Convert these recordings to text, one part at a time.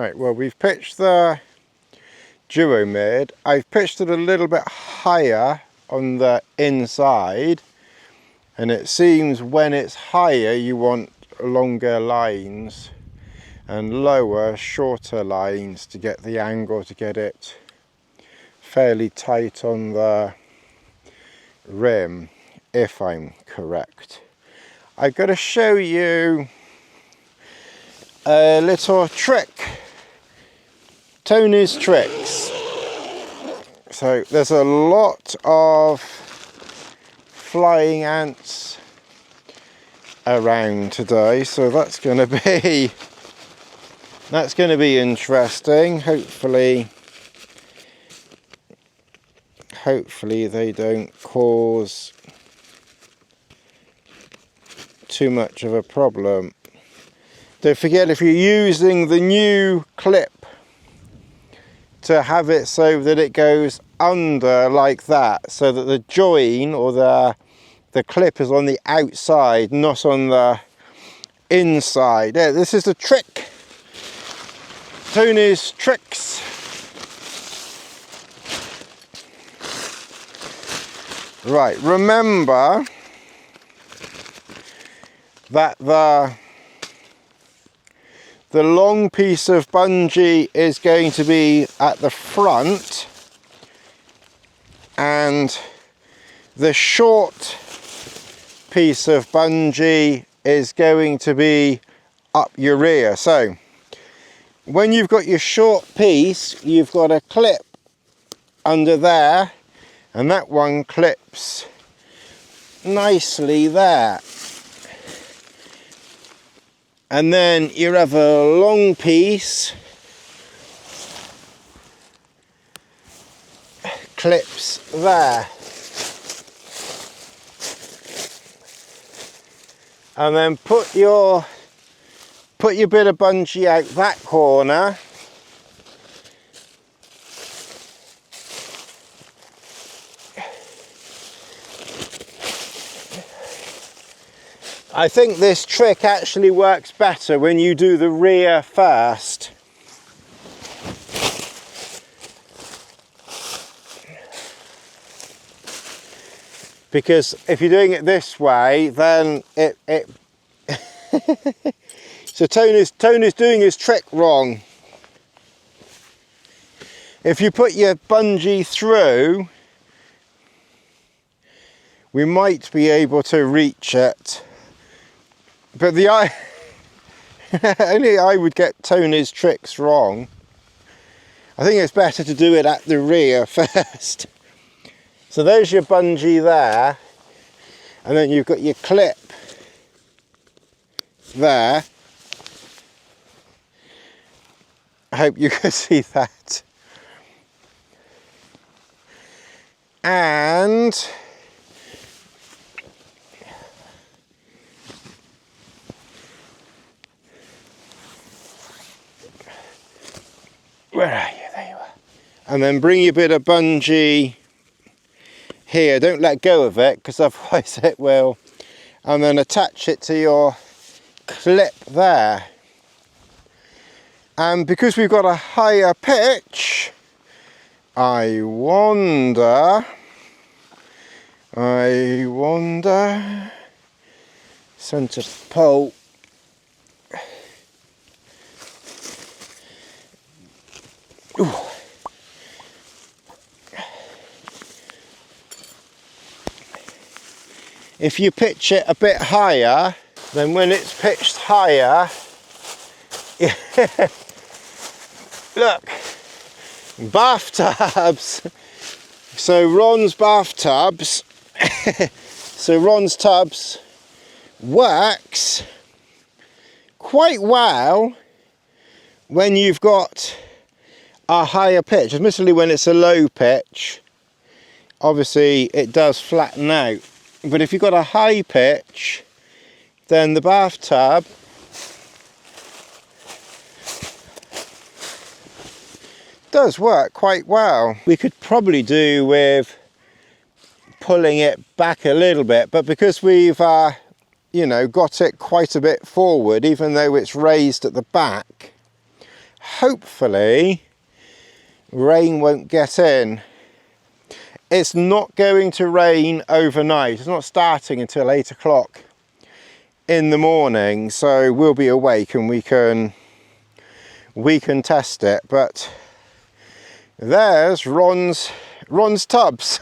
Right, well, we've pitched the duo mid. I've pitched it a little bit higher on the inside, and it seems when it's higher you want longer lines and lower, shorter lines to get the angle, to get it fairly tight on the rim, if I'm correct. I've got to show you a little trick, Tony's tricks. So there's a lot of flying ants around today, so that's going to be interesting. Hopefully they don't cause too much of a problem. Don't forget, if you're using the new clip, to have it so that it goes under like that, so that the join or the clip is on the outside, not on the inside. Yeah, this is the trick, Tony's tricks. Right, remember that the long piece of bungee is going to be at the front, and the short piece of bungee is going to be up your rear. So when you've got your short piece, you've got a clip under there, and that one clips nicely there. And then you have a long piece, clips there. And then put your bit of bungee out that corner. I think this trick actually works better when you do the rear first. Because if you're doing it this way, then it so Tony's doing his trick wrong. If you put your bungee through, we might be able to reach it. But only I would get Tony's tricks wrong. I think it's better to do it at the rear first. So there's your bungee there, and then you've got your clip there. I hope you can see that. And where are you? There you are. And then bring your bit of bungee here. Don't let go of it, because otherwise it will. And then attach it to your clip there. And because we've got a higher pitch, I wonder, centre pole. Ooh. If you pitch it a bit higher, then when it's pitched higher, look, bathtubs. So Ron's bathtubs, so Ron's tubs works quite well when you've got a higher pitch. Admittedly, when it's a low pitch, obviously it does flatten out. But if you've got a high pitch, then the bathtub does work quite well. We could probably do with pulling it back a little bit, but because we've you know, got it quite a bit forward, even though it's raised at the back, hopefully rain won't get in. It's not going to rain overnight. It's not starting until 8 o'clock in the morning, so we'll be awake and we can test it. But there's Ron's tubs.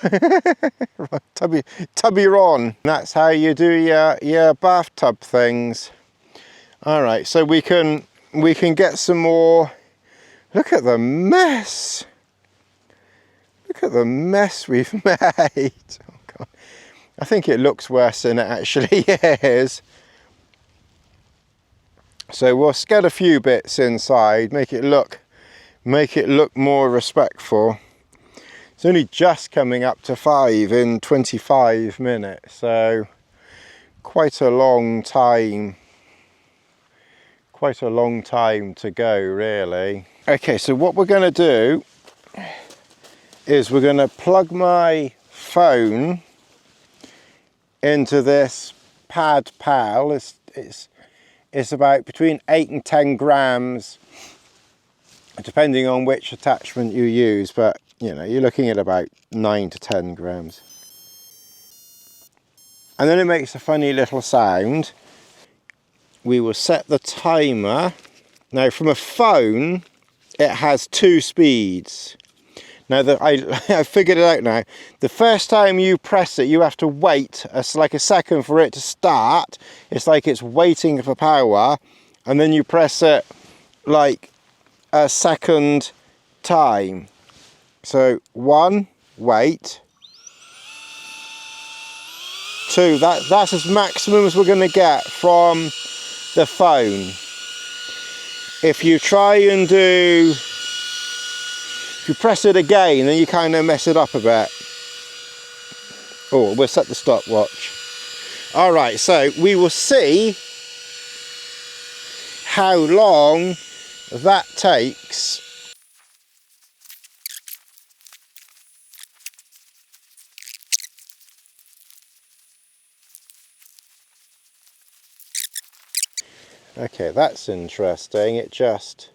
Tubby Ron. That's how you do your bathtub things. All right, so we can get some more. Look at the mess. Look at the mess we've made. Oh God. I think it looks worse than it actually is. So we'll scud a few bits inside, make it look more respectful. It's only just coming up to 5 in 25 minutes, so quite a long time. Quite a long time to go, really. Okay, so what we're going to do is we're going to plug my phone into this pad pal. It's about between 8 and 10 grams, depending on which attachment you use, but you know, you're looking at about 9 to 10 grams. And then it makes a funny little sound. We will set the timer. Now from a phone, it has 2 speeds. Now that I figured it out now. The first time you press it, you have to wait like a second for it to start. It's like it's waiting for power, and then you press it like a second time. So 1, wait. 2, that's as maximum as we're going to get from the phone. If you try and if you press it again, then you kind of mess it up a bit. Oh, we'll set the stopwatch. All right, so we will see how long that takes. Okay, that's interesting. It just...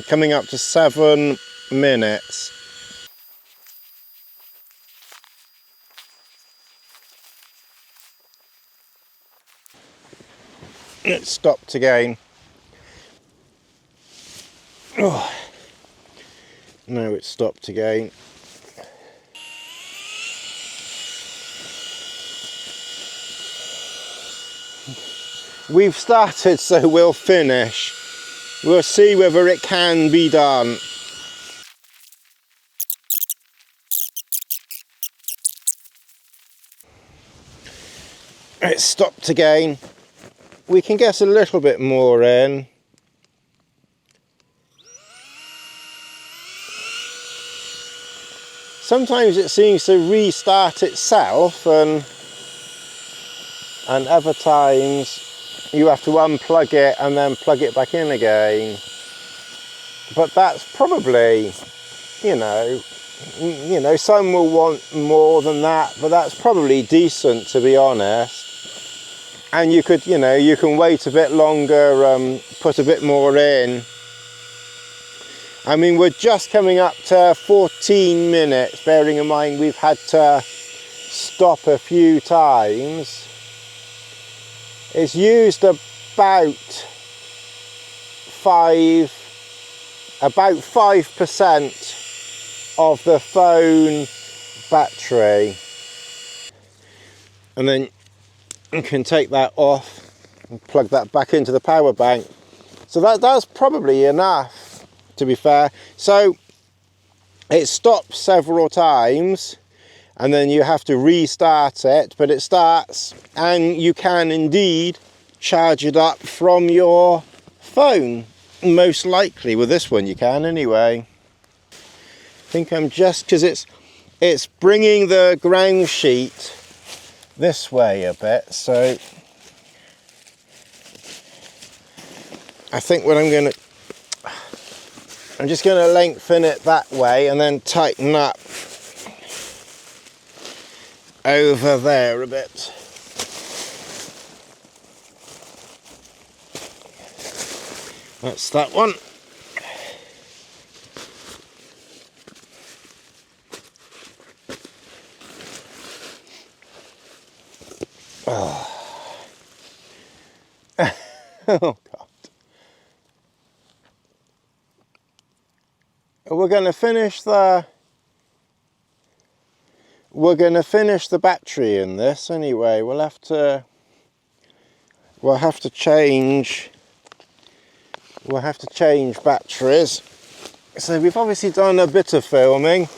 coming up to 7 minutes. It stopped again. Oh. No, it stopped again. We've started, so we'll finish. We'll see whether it can be done. It stopped again. We can get a little bit more in. Sometimes it seems to restart itself, and other times you have to unplug it and then plug it back in again. But that's probably, you know, some will want more than that, but that's probably decent, to be honest. And you could, you know, you can wait a bit longer, put a bit more in. I mean, we're just coming up to 14 minutes, bearing in mind we've had to stop a few times. It's used about 5% of the phone battery. And then you can take that off and plug that back into the power bank. So that's probably enough, to be fair. So it stops several times, and then you have to restart it, but it starts, and you can indeed charge it up from your phone. Most likely with this one you can anyway. I think I'm just, because it's bringing the ground sheet this way a bit, so I think what I'm just going to lengthen it that way and then tighten up over there a bit. That's that one. Oh. Oh God. We're going to finish the battery in this anyway. We'll have to change batteries. So we've obviously done a bit of filming.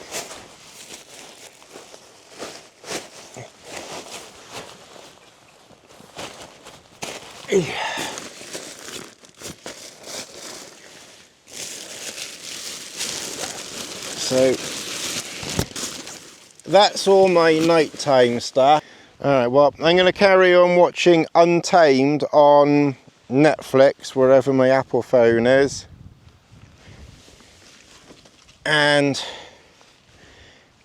So that's all my nighttime stuff. Alright, well, I'm going to carry on watching Untamed on Netflix, wherever my Apple phone is. And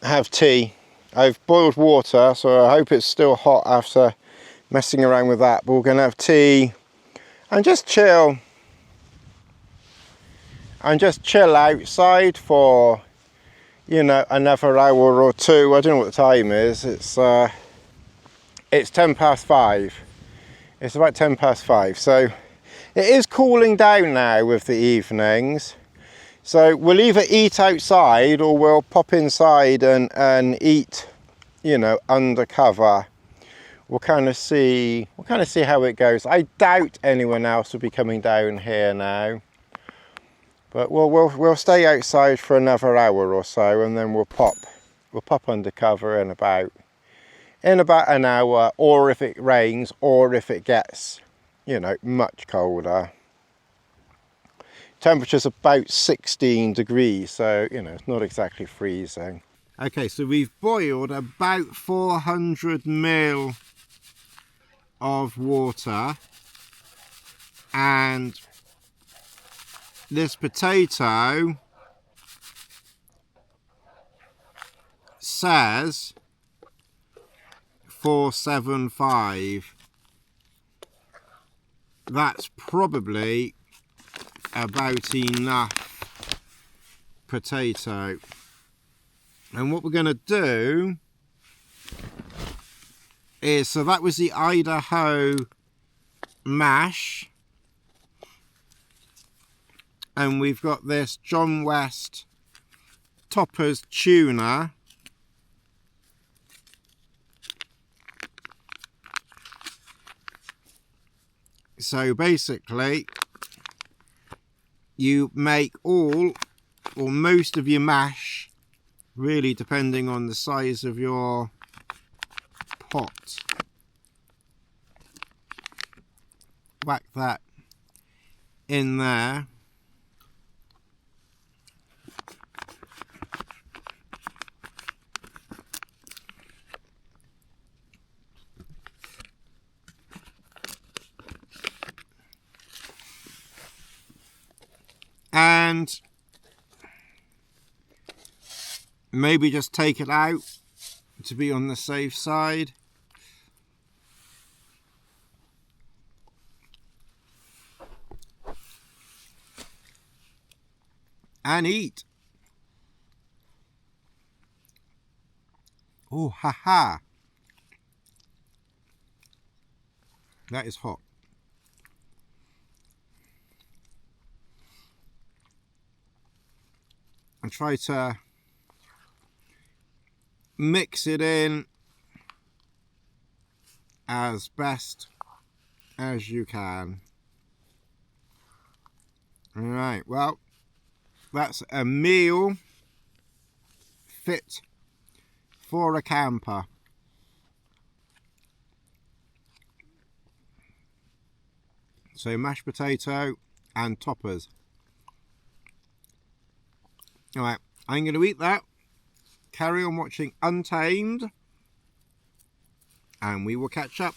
have tea. I've boiled water, so I hope it's still hot after messing around with that. But we're going to have tea and just chill. And just chill outside for, you know, another hour or two. I don't know what the time is. It's 5:10. It's about 5:10. So it is cooling down now with the evenings. So we'll either eat outside or we'll pop inside and eat, you know, under cover. We'll kind of see how it goes. I doubt anyone else will be coming down here now. But we'll stay outside for another hour or so, and then we'll pop under cover in about an hour, or if it rains, or if it gets, you know, much colder. Temperature's about 16 degrees, so, you know, it's not exactly freezing. Okay, so we've boiled about 400 ml of water, and this potato says 475. That's probably about enough potato. And what we're going to do is, so that was the Idaho mash, and we've got this John West Toppers tuna. So basically you make all or most of your mash, really depending on the size of your pot. Whack that in there. And maybe just take it out to be on the safe side. And eat. Oh, haha. That is hot. And try to mix it in as best as you can. Alright, well, that's a meal fit for a camper. So mashed potato and toppers. Alright, I'm going to eat that, carry on watching Untamed, and we will catch up